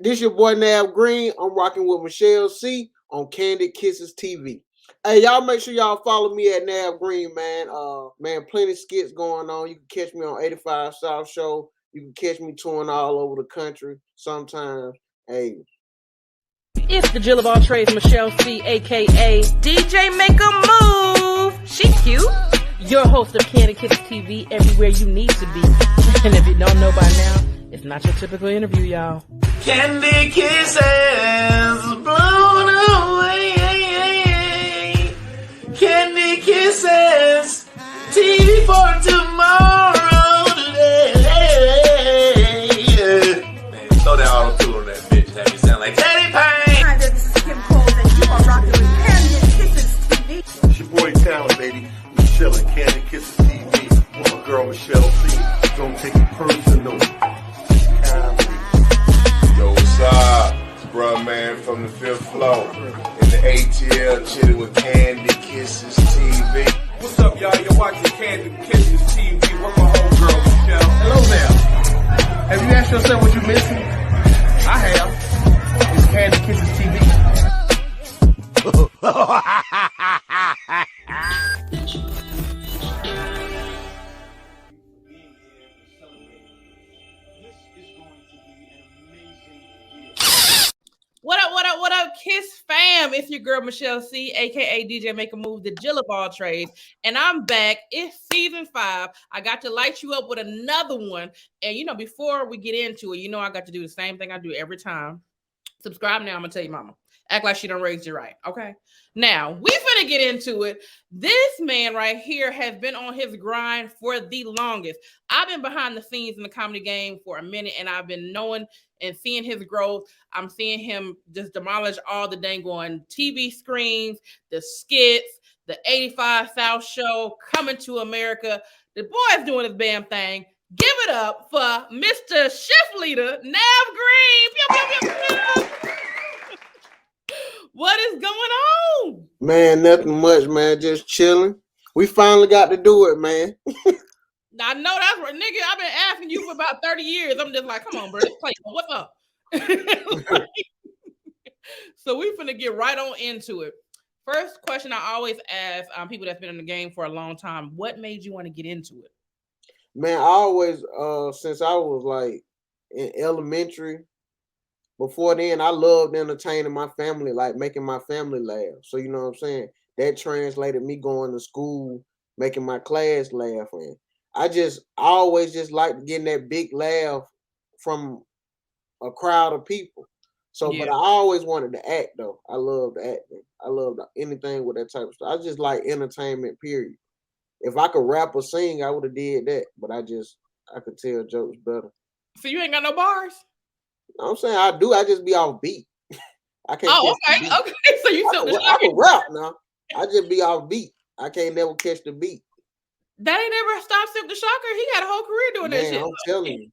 This your boy Nav Green. I'm rocking with Michelle C on Candid Kisses TV. Hey, y'all make sure y'all follow me at Nav Green, man. Man, plenty of skits going on. You can catch me on 85 South Show. You can catch me touring all over the country sometimes. Hey. It's the Jill of all trades, Michelle C, aka DJ Make a Move. She cute. Your host of Candid Kisses TV, everywhere you need to be. And if you don't know by now, it's not your typical interview, y'all. Candy kisses blown away. Candy kisses, TV for tomorrow today. Man, throw that auto-tune on that bitch. Have me sound like Teddy Payne. Hi there, this is Kim Cole, and you are rocking with Candy Kisses TV. It's your boy Talent, baby. Michelle and Candy Kisses TV. With my girl Michelle C. Don't take it personal. Yo, what's up? It's bruh man from the 5th floor. In the ATL, chilling with Candy Kisses TV. What's up, y'all? You're watching Candy Kisses TV with my homegirl, Michelle. Hello there. Have you asked yourself what you're missing? I have. It's Candy Kisses TV. What up, Kiss fam? It's your girl, Michelle C, aka DJ Make a Move, the Jill of all trades. And I'm back. It's season 5. I got to light you up with another one. And, before we get into it, I got to do the same thing I do every time. Subscribe now. I'm going to tell you, mama. Act like she done raised you right, okay? Now, we finna get into it. This man right here has been on his grind for the longest. I've been behind the scenes in the comedy game for a minute, and I've been knowing and seeing his growth. I'm seeing him just demolish all the dang on TV screens, the skits, the 85 South Show, Coming to America. The boy's doing his damn thing. Give it up for Mr. Shift Leader, Nav Green. Pew, pew, pew, pew. What is going on? Man, nothing much, man. Just chilling. We finally got to do it, man. I know that's right, nigga. I've been asking you for about 30 years. I'm just like, come on, bro. Let's play. What's up? So we finna get right on into it. First question I always ask people that's been in the game for a long time: what made you want to get into it? Man, I always, since I was like in elementary. Before then, I loved entertaining my family, like making my family laugh. So, you know what I'm saying? That translated me going to school, making my class laugh. And I always just liked getting that big laugh from a crowd of people. So, yeah. But I always wanted to act, though. I loved acting. I loved anything with that type of stuff. I just like entertainment, period. If I could rap or sing, I would have did that. But I could tell jokes better. So you ain't got no bars? I'm saying I do. I just be off beat. I can't. Oh, okay. So you I can rap now. I just be off beat. I can't never catch the beat. That ain't never stopped Silk the Shocker. He had a whole career doing that shit. I'm telling you.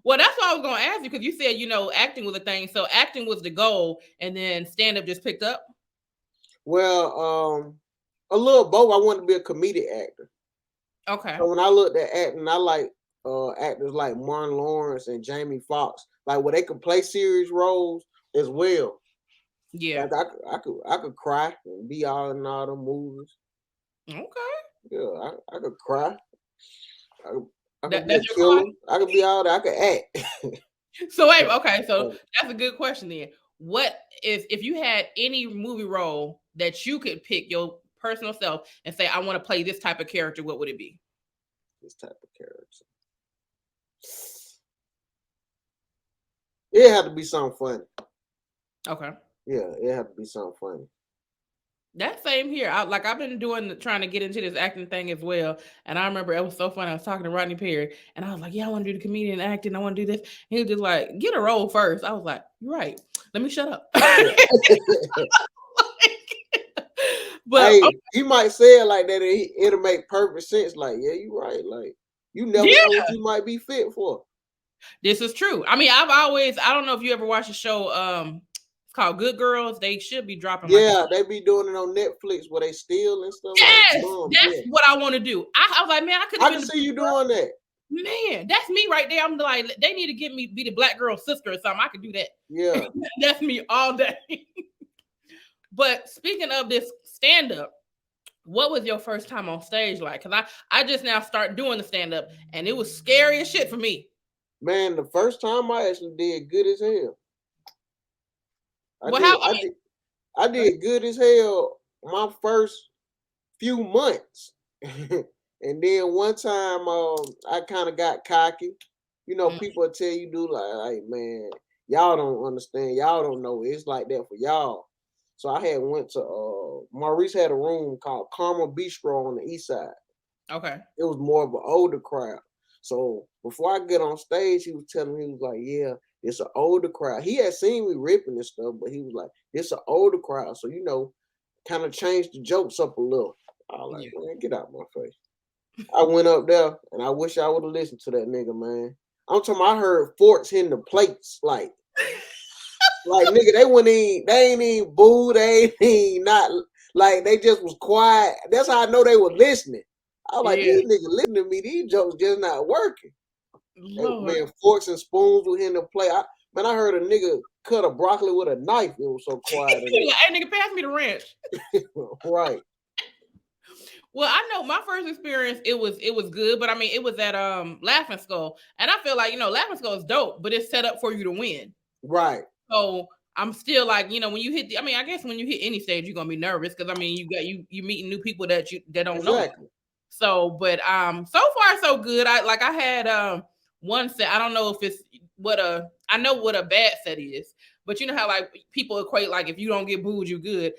Well, that's what I was gonna ask you because you said acting was a thing. So acting was the goal, and then stand up just picked up. Well, a little both. I wanted to be a comedic actor. Okay. So when I looked at acting, I like. Actors like Martin Lawrence and Jamie Foxx, like where they could play serious roles as well. Yeah, like I could cry and be all in all them movies. Okay. Yeah, I could cry. I could be all that. I could act. So wait, okay, so that's a good question then. What if you had any movie role that you could pick your personal self and say, I want to play this type of character? What would it be? This type of character. It had to be something funny. Okay. Yeah, it had to be something funny. That same here. I've been trying to get into this acting thing as well. And I remember it was so funny. I was talking to Rodney Perry and I was like, yeah, I want to do the comedian acting. I want to do this. And he was just like, get a role first. I was like, you're right. Let me shut up. But hey, he might say it like that. It'll make perfect sense. Like, yeah, you're right. Like, you never know what you might be fit for. This is true. I mean, I don't know if you ever watched a show it's called Good Girls. They should be dropping. Yeah, they be doing it on Netflix where they steal and stuff. Yes, that's what I want to do. I was like, man, I can see you doing that. Man, that's me right there. I'm like, they need to get me be the black girl sister or something. I could do that. Yeah. That's me all day. But speaking of this stand-up, what was your first time on stage like? Because I just now start doing the stand-up, and it was scary as shit for me. Man, the first time I actually did good as hell. I did good as hell my first few months. And then one time I kind of got cocky. You know, people will tell you, do like, man, y'all don't understand. Y'all don't know. It's like that for y'all. So I had went to Maurice had a room called Karma Bistro on the east side. Okay. It was more of an older crowd. So before I get on stage, he was telling me, he was like, yeah, it's an older crowd. He had seen me ripping and stuff, but he was like, it's an older crowd. So, you know, kind of changed the jokes up a little. I was like, man, get out my face. I went up there, and I wish I would have listened to that nigga, man. I'm talking, I heard forks hitting the plates, like nigga, they ain't even boo, they ain't even not, like, they just was quiet. That's how I know they were listening. I was like, these niggas listening to me, these jokes just not working. Man, forks and spoons were hitting the plate. I heard a nigga cut a broccoli with a knife. It was so quiet. Like, hey, nigga, pass me the wrench. Right. Well, I know my first experience, it was good, but I mean, it was at Laughing Skull, and I feel like, you know, Laughing Skull is dope, but it's set up for you to win. Right. So I'm still like, you know, when you hit I guess when you hit any stage, you're gonna be nervous because I mean, you meeting new people that don't know. So, but so far so good. I had one set. I don't know if it's I know what a bad set is, but you know how like people equate like if you don't get booed, you good.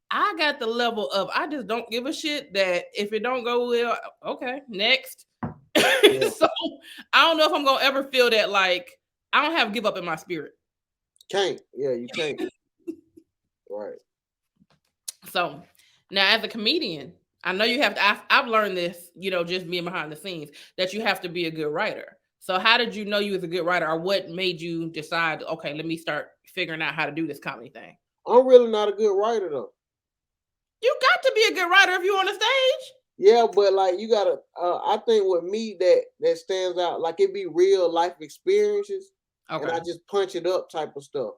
I got the level of I just don't give a shit that if it don't go well, okay, next. Yeah. So I don't know if I'm gonna ever feel that like I don't have give up in my spirit. Can't. Yeah, you can't. Right. So now as a comedian, I know you have to, I've learned this, you know, just being behind the scenes, that you have to be a good writer. So how did you know you was a good writer, or what made you decide, okay, let me start figuring out how to do this comedy thing? I'm really not a good writer though. You got to be a good writer if you're on the stage. Yeah, but like you gotta, I think with me that stands out, like it be real life experiences, and I just punch it up type of stuff.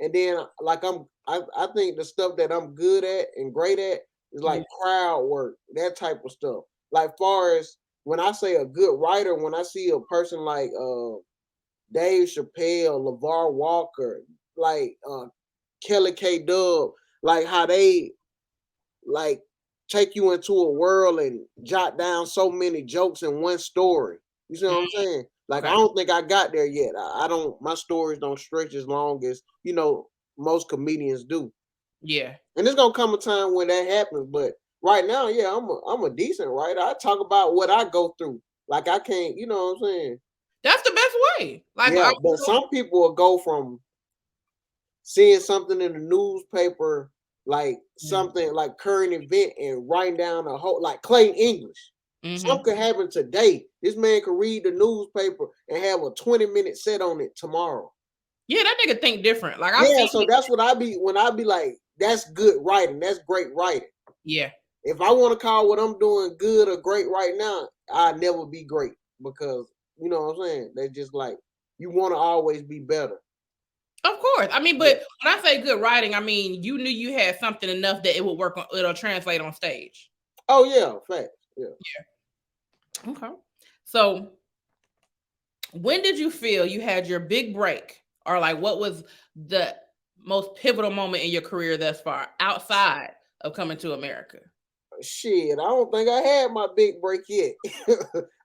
And then like I think the stuff that I'm good at and great at is like crowd work, that type of stuff. Like far as when I say a good writer, when I see a person like Dave Chappelle, LeVar Walker, like Kelly K. Dub, like how they like take you into a world and jot down so many jokes in one story. You see what I'm saying? Like, I don't think I got there yet. I don't, my stories don't stretch as long as, you know, most comedians do. Yeah. And there's going to come a time when that happens. But right now, yeah, I'm a decent writer. I talk about what I go through. Like, I can't, you know what I'm saying? That's the best way. Like, yeah, but some people will go from seeing something in the newspaper, like something like current event, and writing down a whole, like Clay English. Something could happen today. This man could read the newspaper and have a 20-minute set on it tomorrow. Yeah, that nigga think different. Like, so that's what I be when I be like, that's good writing. That's great writing. Yeah. If I want to call what I'm doing good or great right now, I'll never be great, because you know what I'm saying? They just like, you want to always be better. Of course. I mean, but when I say good writing, I mean, you knew you had something enough that it would work on, it'll translate on stage. Oh yeah, fact. Yeah. Okay. So when did you feel you had your big break, or like what was the most pivotal moment in your career thus far outside of Coming to America? Shit, I don't think I had my big break yet.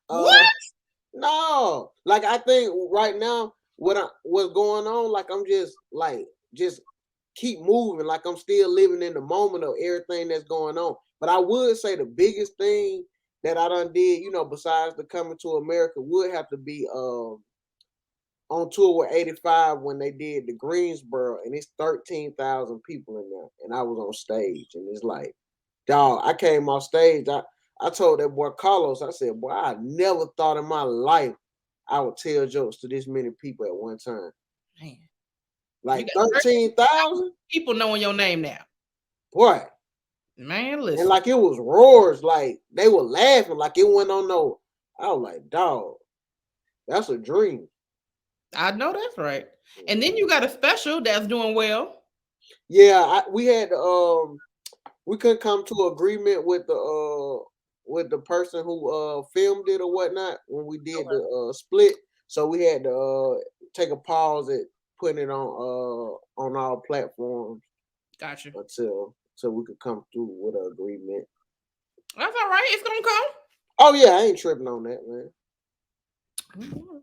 What? No, like I think right now what's going on, like I'm just keep moving, like I'm still living in the moment of everything that's going on. But I would say the biggest thing that I done did, you know, besides the Coming to America, would have to be on tour with 85 when they did the Greensboro, and it's 13,000 people in there, and I was on stage, and it's like, dog, I came off stage, I told that boy Carlos, I said, boy, I never thought in my life I would tell jokes to this many people at one time. Man. Like 13,000 people knowing your name now. What? Man, listen. And like it was roars, like they were laughing, like it went on no. I was like, dog. That's a dream. I know that's right. And then you got a special that's doing well. Yeah, we had we couldn't come to agreement with the person who filmed it or whatnot when we did the split. So we had to take a pause at putting it on all platforms. Gotcha. Until we could come through with an agreement. That's all right. It's gonna come. Oh yeah, I ain't tripping on that, man. Mm-hmm.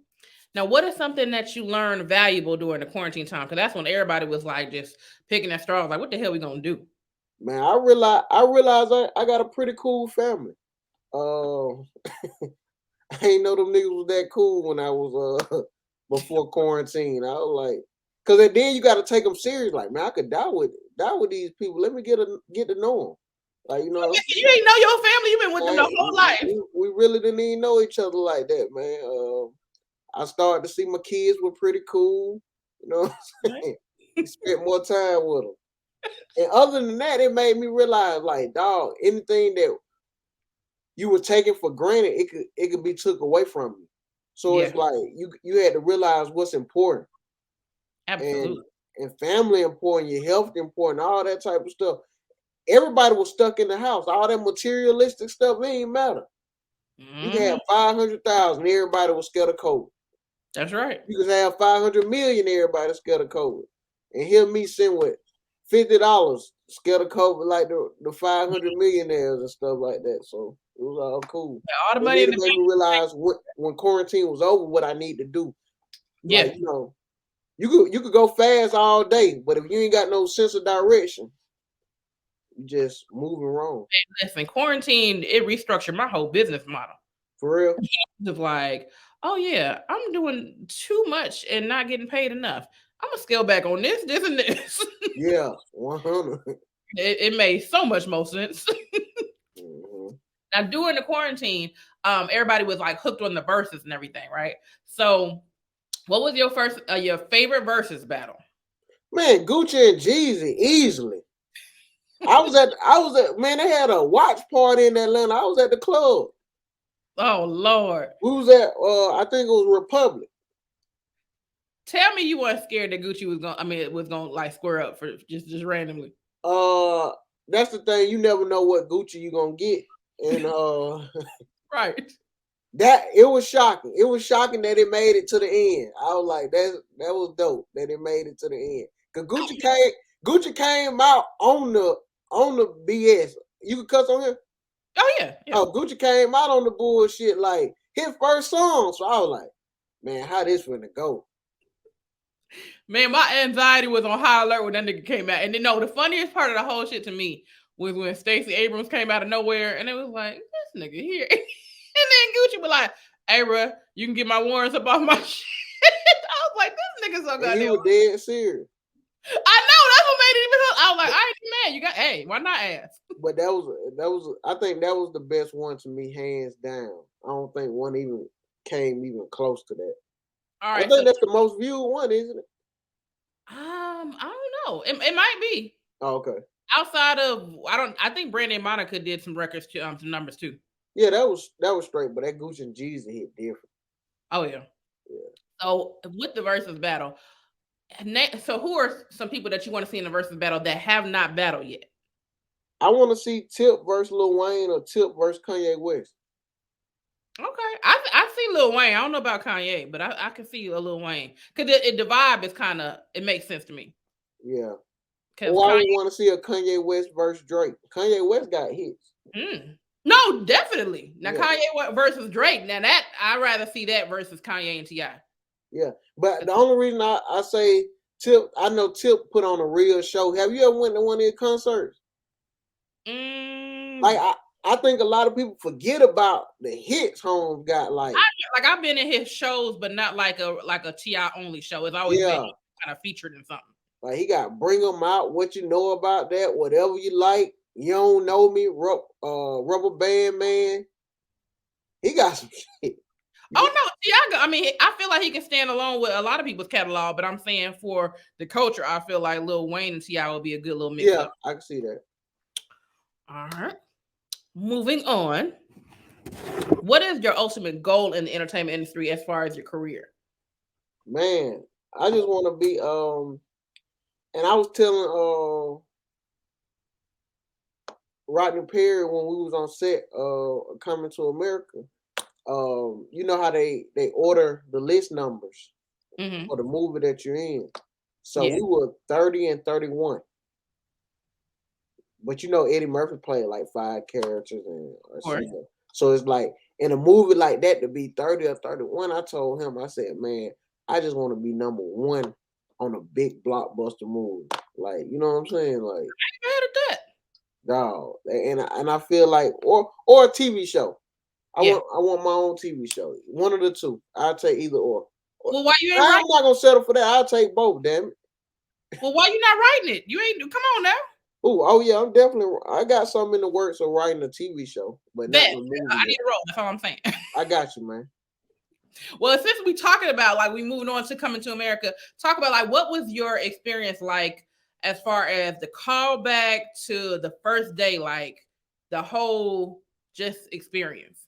Now, what is something that you learned valuable during the quarantine time? Because that's when everybody was like just picking at straws. Like, what the hell we gonna do? Man, I realized I got a pretty cool family. I ain't know them niggas was that cool when I was before quarantine. I was like, because then you got to take them serious. Like, man, I could die with these people. Let me get to know them. Like, you know, you ain't know your family. You've been with them the whole life. We really didn't even know each other like that, man. I started to see my kids were pretty cool. You know what I'm saying? Spent more time with them. And other than that, it made me realize, like, dog, anything that you were taking for granted, it could be took away from you. So it's like you had to realize what's important. Absolutely. And family important, your health important, all that type of stuff. Everybody was stuck in the house. All that materialistic stuff, it ain't matter. You can have 500,000, everybody was scared of COVID. That's right. You can have 500 million, everybody scared of COVID. And here me sitting with $50 scared of COVID, like the 500 millionaires and stuff like that. So it was all cool. Yeah, all the money. It made me realize when quarantine was over, what I need to do. Yeah, like, you know, you could go fast all day, but if you ain't got no sense of direction, you just moving wrong. Hey, listen, quarantine, it restructured my whole business model. For real? Of like, oh yeah, I'm doing too much and not getting paid enough. I'm gonna scale back on this, and this. Yeah, 100. It made so much more sense. Mm-hmm. Now during the quarantine, everybody was like hooked on the verses and everything, right? So, what was your favorite verses battle? Man, Gucci and Jeezy easily. I was at man, they had a watch party in Atlanta. I was at the club. Oh Lord. We was at I think it was Republic. Tell me you weren't scared that Gucci was gonna like square up for just randomly. That's the thing. You never know what Gucci you gonna get. And right. That it was shocking. It was shocking that it made it to the end. I was like, that was dope that it made it to the end. Cause Gucci came out on the BS. You can cuss on him? Oh yeah. Oh, Gucci came out on the bullshit like his first song. So I was like, man, how this finna go? Man, my anxiety was on high alert when that nigga came out. And then the funniest part of the whole shit to me was when Stacey Abrams came out of nowhere and it was like, this nigga here. And then Gucci was like, hey, bro, you can get my warrants up off my shit. I was like, this nigga's so goddamn. He was dead serious. I know, that's what made it even. I was like, I ain't mad. Hey, why not ask? But that was I think that was the best one to me, hands down. I don't think one even came even close to that. All right. I think that's the most viewed one, isn't it? I don't know. It might be. Oh, okay. Outside of I think Brandy and Monica did some records to some numbers too. Yeah, that was straight, but that Gucci and Jeezy hit different. Oh yeah. So with the versus battle, so who are some people that you want to see in the versus battle that have not battled yet? I want to see Tip versus Lil Wayne or Tip versus Kanye West. Okay, I see Lil Wayne. I don't know about Kanye, but I can see a Lil Wayne because the vibe is it makes sense to me. Yeah. Why would want to see a Kanye West versus Drake? Kanye West got hits. No, definitely. Now Kanye versus Drake. Now that I'd rather see that versus Kanye and T.I. Yeah, but the only reason I say Tip, I know Tip put on a real show. Have you ever went to one of his concerts? Like I think a lot of people forget about the hits Holmes got. Like I've been in his shows, but not like a T.I. only show. It's always been kind of featured in something. Like he got Bring Them Out, What You Know About That, Whatever You Like, You Don't Know Me, Rubber Band Man. He got some shit. Oh no, T.I. I mean, I feel like he can stand alone with a lot of people's catalog, but I'm saying for the culture, I feel like Lil Wayne and T.I. would be a good little mix. Yeah, I can see that. All right. Moving on. What is your ultimate goal in the entertainment industry as far as your career? Man, I just want to be and I was telling Rodney Perry when we was on set Coming to America. You know how they order the list numbers for the movie that you're in. So Yeah. we were 30 and 31. But you know Eddie Murphy played like 5 characters and or something. So it's like in a movie like that to be 30 or 31, I told him, I said, man, I just want to be number 1 on a big blockbuster movie. Like, you know what I'm saying? Like, I ain't mad at that. dog. And I feel like or a TV show. I want my own TV show. One of the two. I'll take either or. Well, why you ain't I'm writing? not gonna settle for that. I'll take both, damn it. Well, why you not writing it? You ain't. Come on now. Oh yeah, I'm definitely. I got something in the works of writing a TV show, but not a movie. I need to roll. That's all I'm saying. I got you, man. Well, since we talking about like we moving on to Coming to America, talk about like what was your experience like as far as the callback to the first day, like the whole just experience.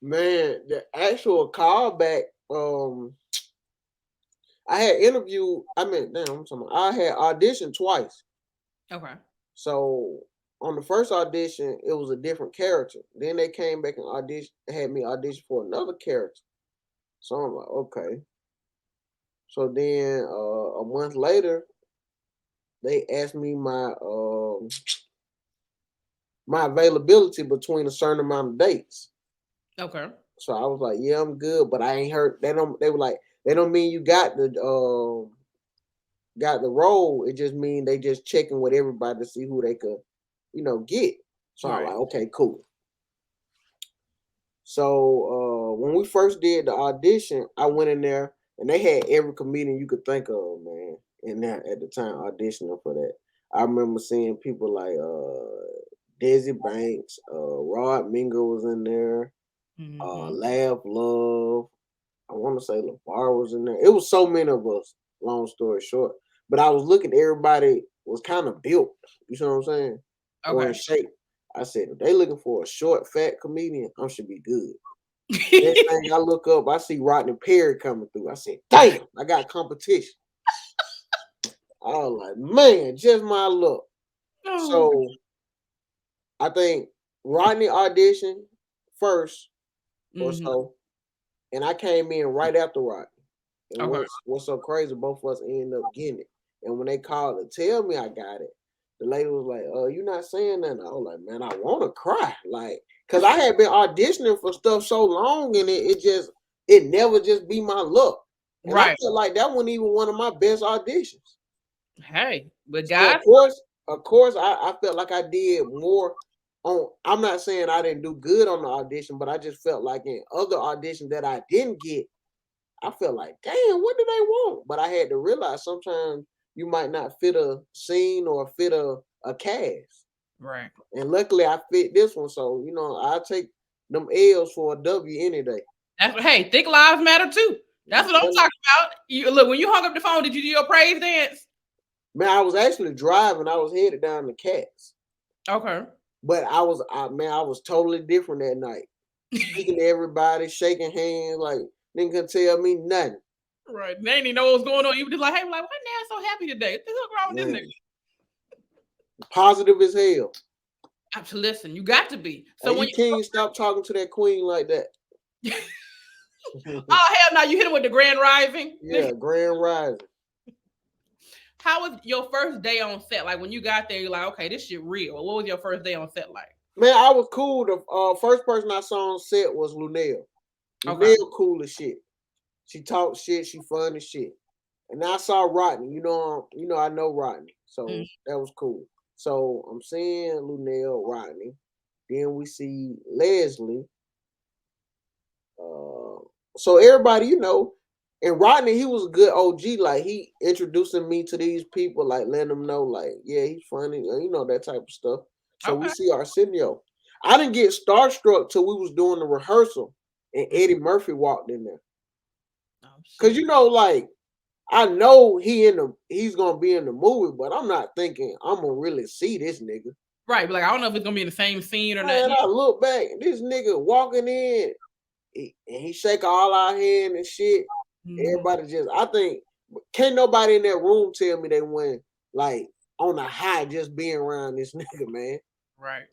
Man, the actual callback. I had interviewed. I mean, damn, I'm talking. I had auditioned twice. Okay. So on the first audition, it was a different character. Then they came back and had me audition for another character. So I'm like, okay. So then a month later, they asked me my my availability between a certain amount of dates. Okay. So I was like, yeah, I'm good, but I ain't heard. They were like, they don't mean you got the role. It just mean they just checking with everybody to see who they could, get. So I'm like, okay, cool. So when we first did the audition, I went in there and they had every comedian you could think of, man, in there at the time auditioning for that. I remember seeing people like Desi Banks, Rod Minger was in there, Laugh Love. I want to say LeVar was in there. It was so many of us, long story short. But I was looking, everybody was kind of built. You see what I'm saying? Or in shape. I said, if they looking for a short, fat comedian, I should be good. Next thing I look up, I see Rodney Perry coming through. I said, damn, I got competition. I was like, man, just my luck. So I think Rodney auditioned first or so. And I came in right after Rodney. And what's so crazy, both of us ended up getting it. And when they called to tell me I got it, the lady was like, you not saying nothing. I was like, man, I want to cry. Like, because I had been auditioning for stuff so long and it never just be my luck. And I felt like that wasn't even one of my best auditions. Hey, but guys. So of course, I felt like I did more on. I'm not saying I didn't do good on the audition, but I just felt like in other auditions that I didn't get, I felt like, damn, what do they want? But I had to realize sometimes you might not fit a scene or fit a cast. Right. And luckily I fit this one. So, I'll take them L's for a W any day. Hey, thick lives matter too. That's what I'm talking about. Look, when you hung up the phone, did you do your praise dance? Man, I was actually driving. I was headed down to Cats. Okay. But I was totally different that night. Speaking to everybody, shaking hands, like, they couldn't tell me nothing. Right. They didn't even know what was going on. You were just like, hey, why now so happy today? What's wrong with this nigga? Positive as hell. Listen, you got to be. So when you can't stop talking to that queen like that. Oh, hell no. You hit him with the Grand Rising? Yeah, Grand Rising. How was your first day on set? Like when you got there, you're like, okay, this shit real. What was your first day on set like? Man, I was cool. The first person I saw on set was Lunell. Lunell cool as shit. She talks shit. She fun as shit. And I saw Rodney. I know Rodney. So that was cool. So I'm seeing Lunell, Rodney. Then we see Leslie. So everybody, and Rodney, he was a good OG. Like, he introducing me to these people, like, letting them know, like, yeah, he's funny, that type of stuff. So we see Arsenio. I didn't get starstruck till we was doing the rehearsal, and Eddie Murphy walked in there. Because, like, I know he's going to be in the movie, but I'm not thinking I'm going to really see this nigga. Right, but like I don't know if it's gonna be in the same scene or Man, not. I look back, this nigga walking in, and he shake all our hand and shit. Everybody just, I think, can't nobody in that room tell me they went like on a high just being around this nigga, man. Right.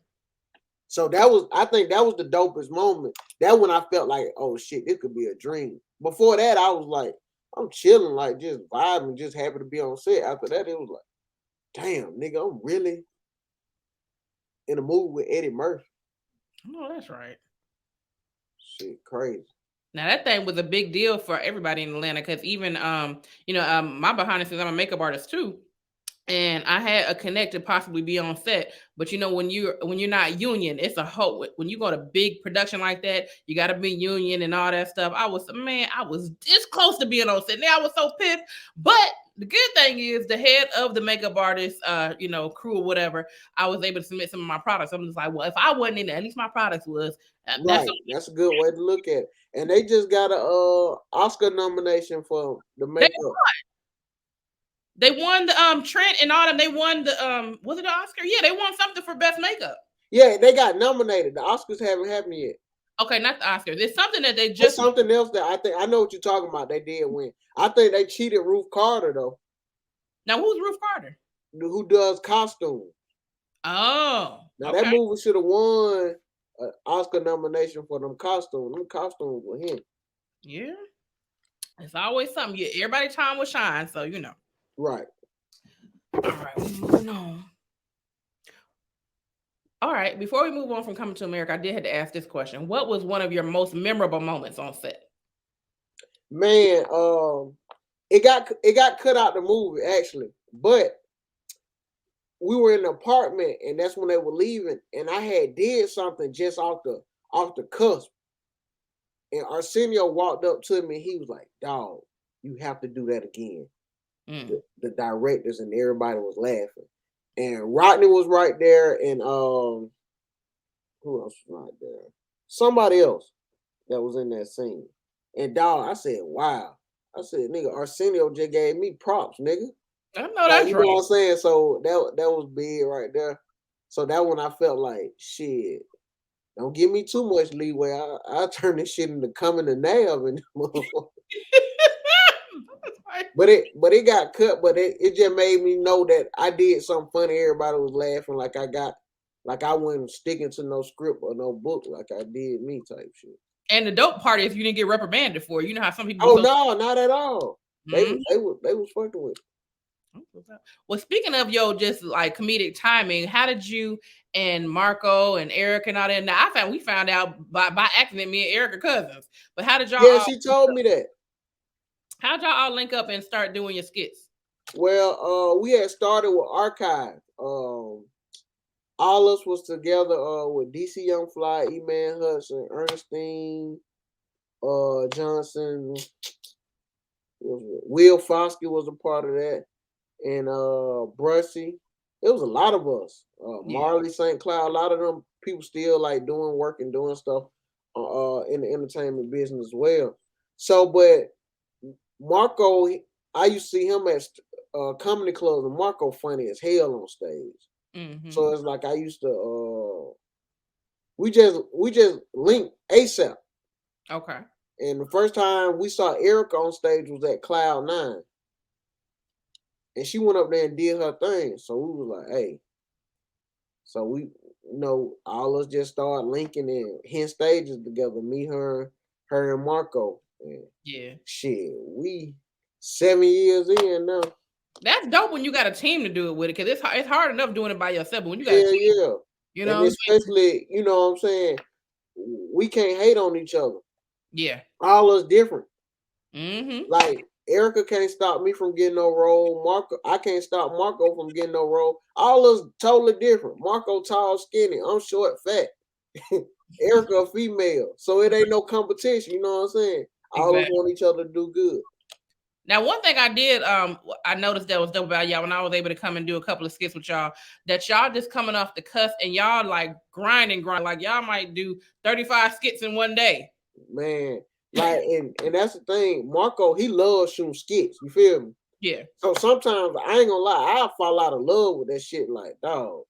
So that was, I think that was the dopest moment. That when I felt like, oh shit, it could be a dream. Before that, I was like, I'm chilling, like just vibing, just happy to be on set. After that, it was like, damn, nigga, I'm really in a movie with Eddie Murphy. Oh, that's right. Shit, crazy. Now that thing was a big deal for everybody in Atlanta because even my behind the scenes, I'm a makeup artist too. And I had a connect to possibly be on set, but when you're not union, it's a whole. When you go to big production like that, you got to be union and all that stuff. I was this close to being on set. Now I was so pissed. But the good thing is, the head of the makeup artist, crew or whatever, I was able to submit some of my products. I'm just like, well, if I wasn't in it, at least my products was. Right, that's a good way to look at it. And they just got a Oscar nomination for the makeup. They won the Trent and all them. They won the was it an Oscar? Yeah, they won something for best makeup. Yeah, they got nominated. The Oscars haven't happened yet. Okay, not the Oscar. There's something that they There's just something else that I think I know what you're talking about. They did win. I think they cheated Ruth Carter though. Now who's Ruth Carter? Who does costumes? Oh, Now okay. that movie should have won an Oscar nomination for them costumes. Them costumes were him. Yeah, it's always something. Yeah, everybody time will shine. So Right. All right, moving on. All right, before we move on from Coming to America, I did have to ask this question. What was one of your most memorable moments on set? Man, it got cut out the movie actually, but we were in the apartment and that's when they were leaving, and I had did something just off the cusp. And Arsenio walked up to me. He was like, "Dog, you have to do that again." The directors and everybody was laughing. And Rodney was right there, and who else was right there? Somebody else that was in that scene. And dog, I said, "Wow." I said, "Nigga, Arsenio just gave me props, nigga." I know that's you right. know what I'm saying? So that was big right there. So that one I felt like, shit, don't give me too much leeway. I turn this shit into Coming to Nav and But it got cut, but it just made me know that I did something funny. Everybody was laughing like I wasn't sticking to no script or no book like I did me type shit. And the dope part is you didn't get reprimanded for it. You know how some people. Oh no, not at all. They was fucking with it. Well, speaking of just like comedic timing, how did you and Marco and Eric and all that? Now we found out by accident me and Eric are cousins. But how did y'all? Yeah, she told me that. How'd y'all all link up and start doing your skits? Well, we had started with Archive. All us was together with DC Young Fly, E-Man Hudson, Ernestine, Johnson, Will Foskey was a part of that, and Brushy. It was a lot of us. Marley St. Cloud, a lot of them people still like doing work and doing stuff in the entertainment business as well. So, but Marco, I used to see him at comedy clubs, and Marco funny as hell on stage. Mm-hmm. So it's like I used to we just linked ASAP. Okay. And the first time we saw Erica on stage was at Cloud 9. And she went up there and did her thing. So we was like, hey. So we, all us just started linking and hitting stages together. Me, her and Marco. And yeah. Shit, we 7 years in now. That's dope when you got a team to do it with it, because it's hard enough doing it by yourself. But when you got a team, you know, and especially, you know what I'm saying, we can't hate on each other. Yeah. All us different. Mm-hmm. Like Erica can't stop me from getting no role. Marco, I can't stop Marco from getting no role. All us totally different. Marco tall, skinny. I'm short, fat. Erica a female. So it ain't no competition. You know what I'm saying? All of us want each other to do good. Now, one thing I did, I noticed that was dope about y'all when I was able to come and do a couple of skits with y'all, that y'all just coming off the cusp and y'all like grind. Like y'all might do 35 skits in one day. Man, like, and that's the thing. Marco, he loves shooting skits. You feel me? Yeah. So sometimes I ain't gonna lie, I fall out of love with that shit. Like, dog,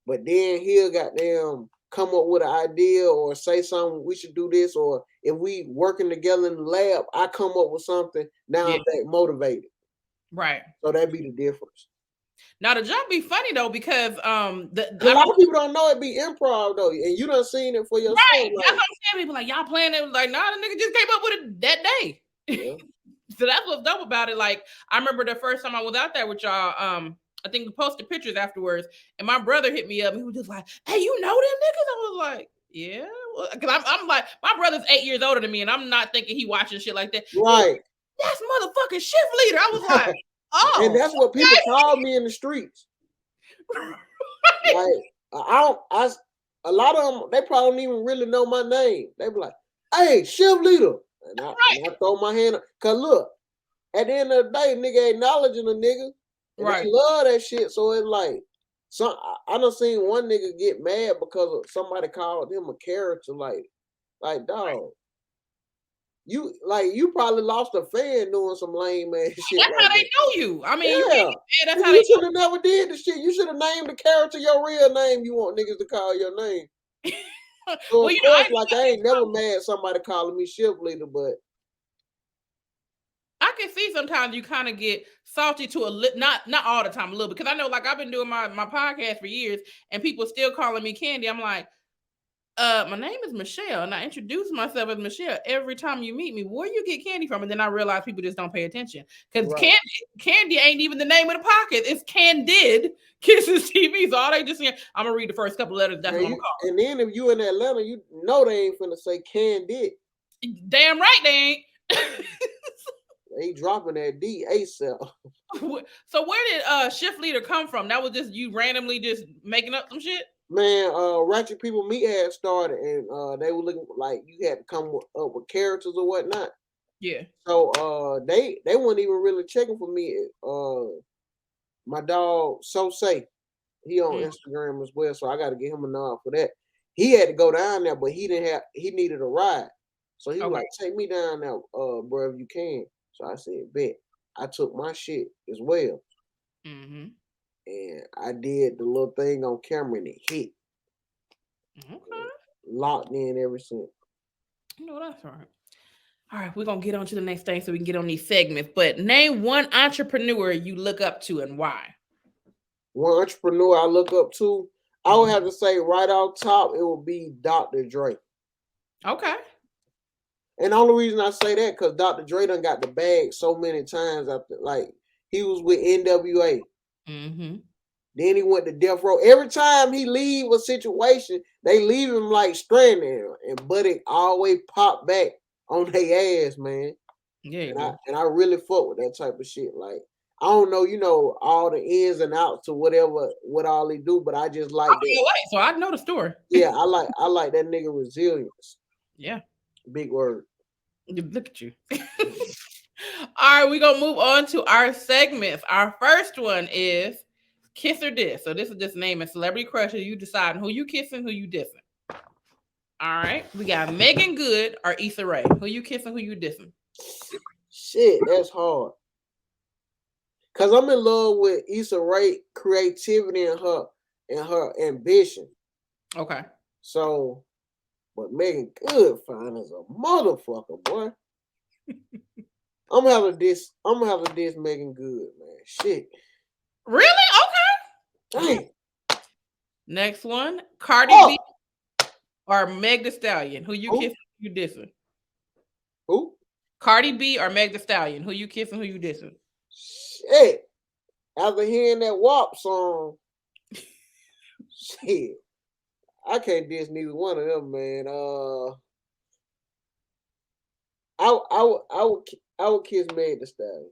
but then he'll goddamn come up with an idea or say something, we should do this, or if we working together in the lab, I come up with something, now I'm back motivated. Right. So that'd be the difference. Now the jump be funny though, because a lot of people don't know it be improv though, and you done seen it for yourself. Right. Like, That's what I'm saying. People like, y'all playing it, like, nah, the nigga just came up with it that day. yeah. So that's what's dope about it. Like, I remember the first time I was out there with y'all, I think we posted pictures afterwards, and my brother hit me up. And he was just like, "Hey, you know them niggas?" I was like, "Yeah," because I'm like, my brother's 8 years older than me, and I'm not thinking he watching shit like that. Right. That's motherfucking shift leader. I was like, "Oh," and that's what people call me in the streets. Like, a lot of them, they probably don't even really know my name. They be like, "Hey, shift leader," and I throw my hand up. Cause look, at the end of the day, nigga acknowledging a nigga. And right. They love that shit. So it's like, I done seen one nigga get mad because of somebody called him a character. Like dog, you probably lost a fan doing some lame ass shit. That's how they know you. I mean, yeah. That's how they should have never did the shit. You should have named the character your real name. You want niggas to call your name. So well, of course, I ain't never mad somebody calling me shift leader, but I can see sometimes you kind of get salty to not all the time, a little, because I know, like, I've been doing my podcast for years and people still calling me Candy. I'm like, my name is Michelle, and I introduce myself as Michelle every time you meet me. Where you get Candy from? And then I realize people just don't pay attention, because Candy ain't even the name of the podcast. It's Kandid Kisses TV. So all they just saying, I'm gonna read the first couple letters. That's what I'm gonna call. And then if you in Atlanta, you know they ain't finna say Kandid. Damn right they ain't. They dropping that D ASAP. So where did shift leader come from? That was just you randomly just making up some shit? Man, Ratchet People Meet had started, and they were looking like you had to come up with characters or whatnot. Yeah. So they weren't even really checking for me. My dog So Say, he on Instagram as well, so I got to give him a nod for that. He had to go down there, but he needed a ride, so he was like, "Take me down there, bro, if you can." So I said, "Bet." I took my shit as well. Mm-hmm. And I did the little thing on camera and it hit. Okay. Locked in ever since. No, that's all right. All right, we're going to get on to the next thing so we can get on these segments. But name one entrepreneur you look up to and why. One entrepreneur I look up to, I would have to say right off top, it would be Dr. Dre. Okay. And the only reason I say that, because Dr. Dre done got the bag so many times after, like, he was with NWA. Mm-hmm. Then he went to Death Row. Every time he leave a situation, they leave him like stranded, and Buddy always pop back on their ass, man. Yeah. And I really fuck with that type of shit. Like, I don't know, all the ins and outs to what all he do, but I just like that. So I know the story. Yeah, I like that nigga resilience. Yeah. Big word. Look at you. All right, we're going to move on to our segments. Our first one is Kiss or Diss. So this is just naming celebrity crushes. You deciding who you kissing, who you dissing. All right. We got Megan Good or Issa Rae. Who you kissing, who you dissing. Shit, that's hard. Because I'm in love with Issa Rae creativity and her ambition. Okay. So, but Megan Good fine as a motherfucker, boy. I'm gonna have to diss Megan Good, man. Shit. Really? Okay. Dang. Next one, Cardi B or Meg Thee Stallion. Who you kissing, who you dissing? Who? Cardi B or Meg Thee Stallion. Who you kissing, who you dissing? Shit. After hearing that WAP song, shit. I can't diss neither one of them, man. I would kiss Meg Thee Stallion.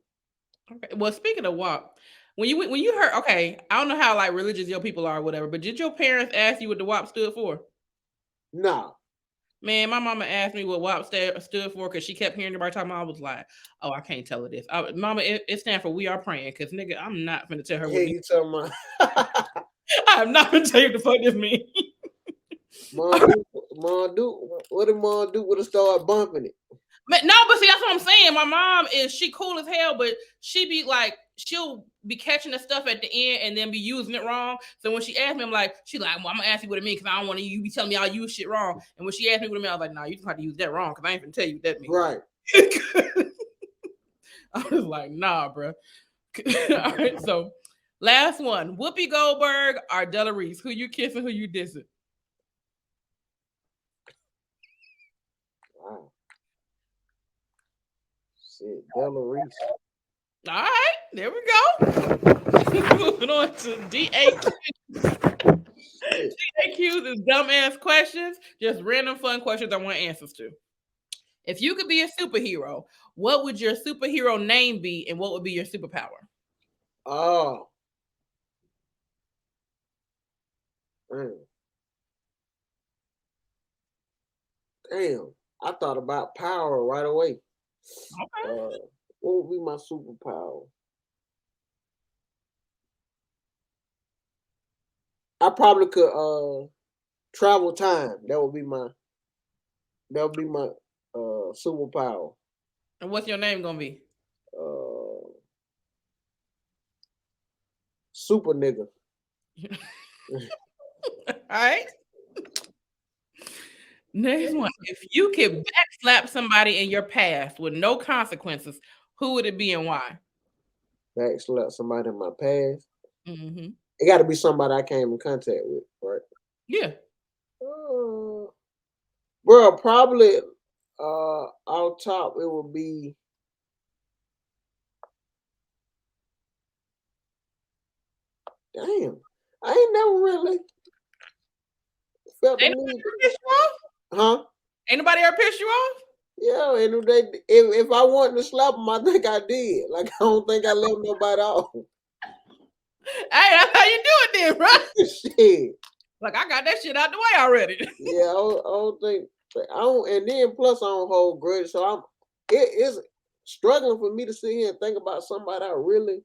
Okay. Well, speaking of WAP, when you heard, okay, I don't know how like religious your people are or whatever, but did your parents ask you what the WAP stood for? No. Man, my mama asked me what WAP stood for because she kept hearing everybody talking about. I was like, oh, I can't tell her this. Mama, it stands for We Are Praying, because nigga, I'm not going to tell her what you talking about. I'm not going to tell you what the fuck this means. What did Mom do? Would have started bumping it. But no, but see, that's what I'm saying. My mom she cool as hell, but she be like, she'll be catching the stuff at the end and then be using it wrong. So when she asked me, I'm like, she's like, well, I'm gonna ask you what it means because I don't want you be telling me I use shit wrong. And when she asked me what it meant, I was like, no, you just have to use that wrong because I ain't gonna tell you what that means. Right. I was like, nah, bro. All right, so last one: Whoopi Goldberg or Della Reese? Who you kissing? Who you dissing? Wow. Shit, Della Reese. All right, there we go. Moving on to DAQ. DAQs is dumbass questions, just random fun questions I want answers to. If you could be a superhero, what would your superhero name be, and what would be your superpower? Oh. Damn. I thought about power right away. Okay. What would be my superpower? I probably could travel time. That would be my superpower. And what's your name gonna be? Super nigga. All right. Next one. If you could backslap somebody in your past with no consequences, who would it be and why? Backslap somebody in my past. Mm-hmm. It got to be somebody I came in contact with, right? Yeah. Bro, probably out top it would be damn. I ain't never really felt the Ain't need. nobody ever pissed you off? Huh? Ain't nobody ever pissed you off? Yeah, and if I wanted to slap them, I think I did. Like I don't think I left nobody off. Hey, that's how you do it then, right? Shit. Like I got that shit out the way already. Yeah, I don't think I don't. And then plus I don't hold grudge, so it's struggling for me to sit here and think about somebody I really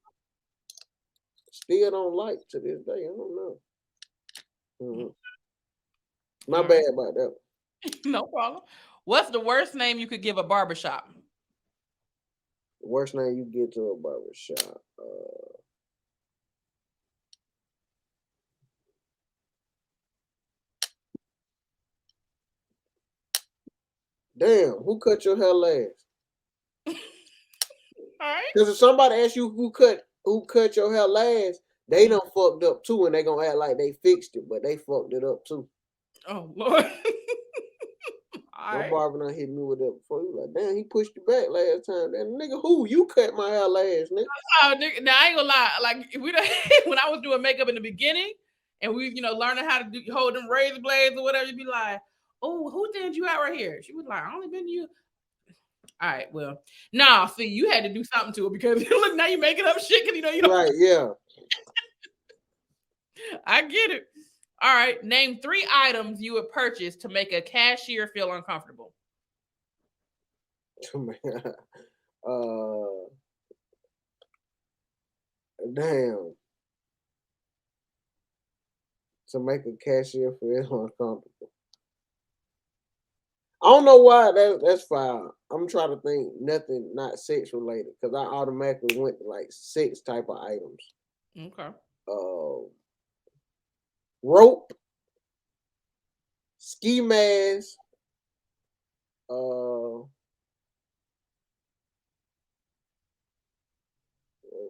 still don't like to this day. I don't know. Mm-hmm. My bad about that. No problem. What's the worst name you could give a barbershop? The worst name you get to a barbershop. Damn, who cut your hair last? All right. Because if somebody asks you who cut your hair last, they done fucked up too, and they gonna act like they fixed it, but they fucked it up too. Oh Lord. My barber done hit me with that before. He was like, damn, he pushed you back last time. That nigga, who? You cut my hair last, nigga. Oh, nigga, now I ain't gonna lie. Like when I was doing makeup in the beginning, and we, learning how to hold them razor blades or whatever, you'd be like, "Oh, who thinned you out right here?" She was like, "I only been to you." All right, well, nah. See, you had to do something to it because look, now you're making up shit because you don't. Right, yeah. I get it. All right, name 3 items you would purchase to make a cashier feel uncomfortable. Damn. To make a cashier feel uncomfortable. I don't know why that's fine. I'm trying to think nothing not sex related because I automatically went to like 6 type of items. Okay. Rope, ski mask,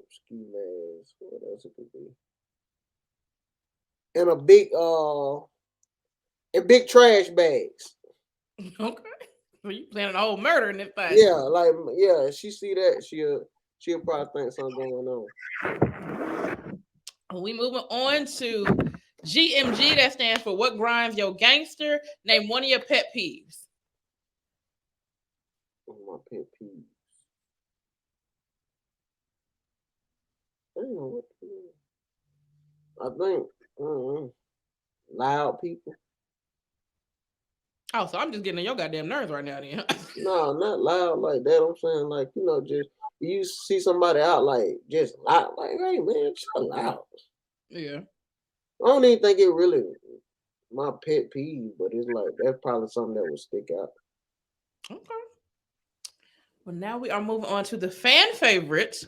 ski mask. What else it could be? And a big trash bags. Okay. So you planning a whole murder in this thing? Yeah, she see that she'll probably think something going on. We moving on to GMG. That stands for what grinds your gangster. Name one of your pet peeves. My pet peeves. I think loud people. Oh, so I'm just getting on your goddamn nerves right now, then. No, not loud like that. I'm saying like, just you see somebody out like just loud, like, hey man, chill out. Yeah. I don't even think it really my pet peeve, but it's like that's probably something that would stick out. Okay. Well, now we are moving on to the fan favorites,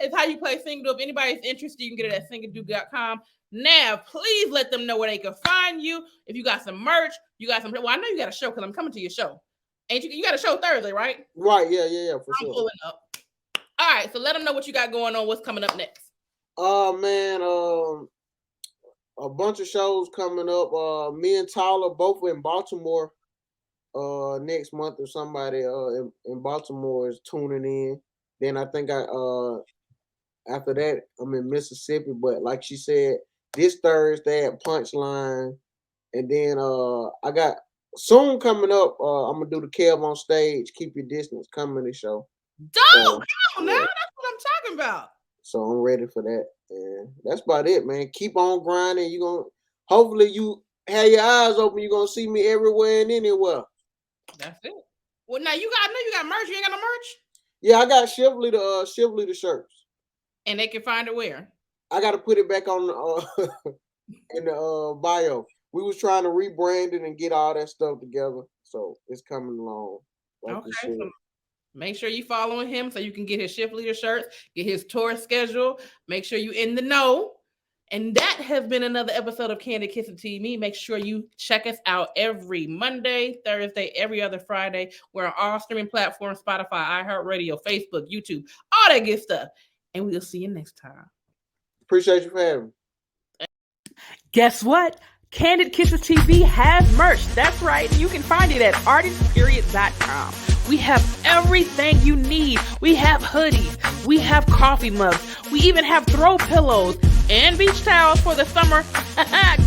is how you play Singadu. If anybody's interested, you can get it at singadu.com. Now, please let them know where they can find you. If you got some merch, you got some. Well, I know you got a show because I'm coming to your show. Ain't you? You got a show Thursday, right? Right. Yeah. For I'm sure. pulling up. All right. So let them know what you got going on. What's coming up next? Man. A bunch of shows coming up. Me and Tyler both in Baltimore. Next month or somebody in Baltimore is tuning in. Then I think after that I'm in Mississippi. But like she said, this Thursday at Punchline, and then I got soon coming up. I'm gonna do the Kev on Stage, Keep Your Distance comedy show. Dope! So, Come on now, that's what I'm talking about. So I'm ready for that. And that's about it, man. Keep on grinding. You gonna hopefully you have your eyes open. You're gonna see me everywhere and anywhere. That's it. Well, now I know you got merch. You ain't got no merch? Yeah, I got Shively the shirts. And they can find it where? I gotta put it back on in the bio. We was trying to rebrand it and get all that stuff together. So it's coming along. Like okay. So make sure you following him so you can get his shift leader shirts, get his tour schedule. Make sure you in the know. And that has been another episode of Kandid Kissing TV. Make sure you check us out every Monday, Thursday, every other Friday. We're on all streaming platforms, Spotify, iHeartRadio, Facebook, YouTube, all that good stuff. And we'll see you next time. Appreciate you for having me. Guess what? Kandid Kisses TV has merch. That's right. You can find it at artistperiod.com. We have everything you need. We have hoodies. We have coffee mugs. We even have throw pillows and beach towels for the summer.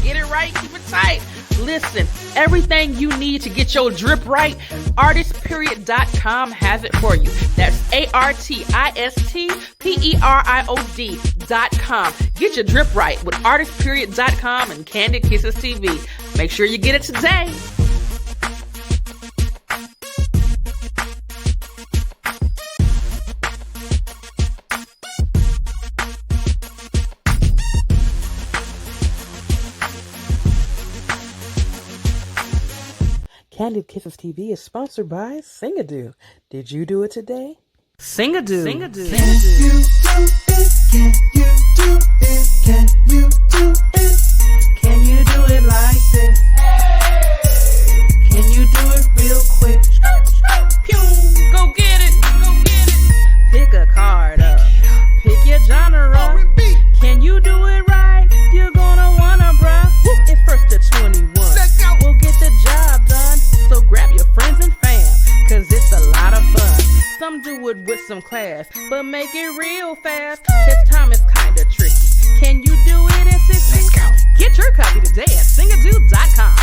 Get it right. Keep it tight. Listen, everything you need to get your drip right, artistperiod.com has it for you. That's artistperiod.com. Get your drip right with artistperiod.com and Kandid Kisses TV. Make sure you get it today. Kandid Kisses TV is sponsored by Singadu. Did you do it today? Singadu. Can you do it? Can you do it? Can you do it? Can you do it like this? Can you do it real quick? Go get it. Go get it. Pick a card up. Pick your genre. Can you do it right? You're gonna wanna, bruh. It's first to 21. We'll get the job done. So grab your friends and fam, cause it's a lot of fun. Some do it with some class, but make it real fast. This time is kinda tricky. Can you do it in 60? Let's go. Get your copy today at singadu.com.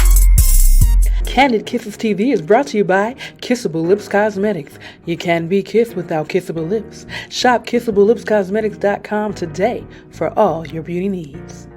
Kandid Kisses TV is brought to you by Kissable Lips Cosmetics. You can be kissed without kissable lips. Shop KissableLipsCosmetics.com today for all your beauty needs.